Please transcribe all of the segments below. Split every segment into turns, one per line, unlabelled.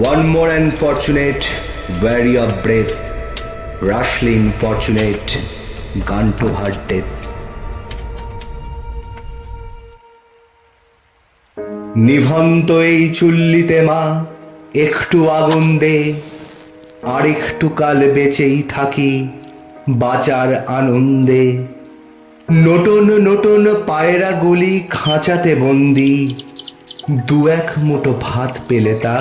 One more unfortunate, weary of breath, rashly infortunate, gone to her death. নিভন্ত এই চুল্লিতে মা একটু আগুন দে, আর একটু কাল বেঁচেই থাকি বাঁচার আনন্দে। নতুন নতুন পায়রা গুলি খাঁচাতে বন্দি, দু এক মুঠো ভাত পেলে তা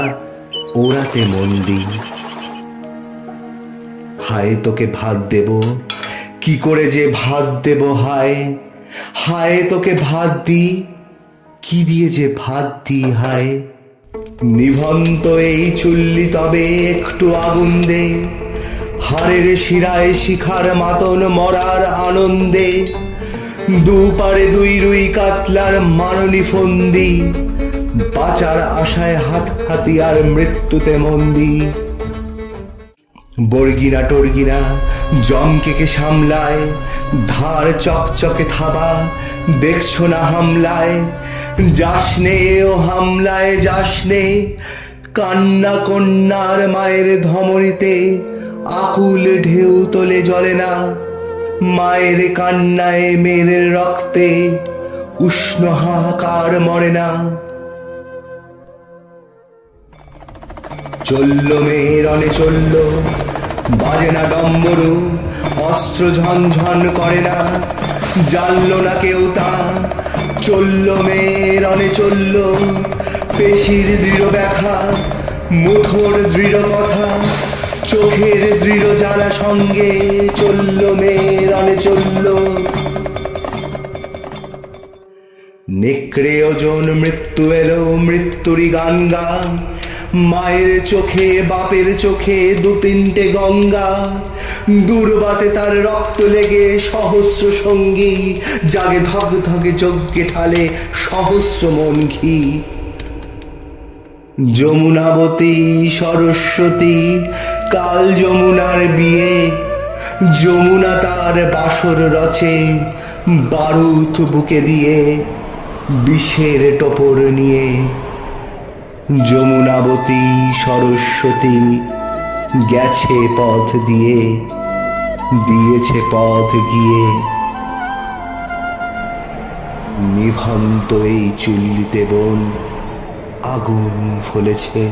ওরাতে মন্দি। হায় তোকে ভাত দেব, কি করে যে ভাত দেব হায়, হায় তোকে ভাত দি, কি দিয়ে যে ভাত দি হায়। নিভন্ত এই চুল্লি তবে একটু আগুন দে, হাড়ের শিরায় শিখার মাতন মরার আনন্দে। দুপারে দুই রুই কাতলার মাননি ফন্দি, বাঁচার আশায় হাত হাতিয়ার মৃত্যুতে মন্দি। বর্গিনা টর্গিনা জমকেকে সামলায়, ধার চকচকে থাবা দেখছো না হামলায়। যাসনে ও হামলায় যাসনে, কান্না কন্যার মায়ের ধমনীতে আকুল ঢেউ তোলে জ্বলে না। মায়ের কান্নায় মেয়ের রক্তে উষ্ণ হাহাকার মরে না। চলল মেয়ে রণে চলল, বাজে না ডম্বরু, অস্ত্র ঝনঝন করে না, জানল না কেউ তা। চলল মেয়ে রণে চলল, পেশির দৃঢ় ব্যথা, মুঠোর দৃঢ় কথা, চোখের দৃঢ় জ্বালা সঙ্গে চলল মেয়ে রণে চলল। নেকড়ে ওজন মৃত্যু এলো, মৃত্যুরই গান গা, মায়ের চোখে বাপের চোখে দু তিনটে গঙ্গা। দুর্বাতে তার রক্ত লেগে সহস্র সঙ্গী, জাগে ধক ধকে যজ্ঞে ঢালে সহস্র মন ঘি। যমুনাবতী সরস্বতী কাল যমুনার বিয়ে, যমুনা তার বাসর রচে বারুদ বুকে দিয়ে, বিষের টোপর নিয়ে। যমুনাবতী সরস্বতী গেছে পথ দিয়ে, দিয়েছে পথ গিয়ে। নিভন্ত এই চুল্লিতে বোন আগুন ফলেছে।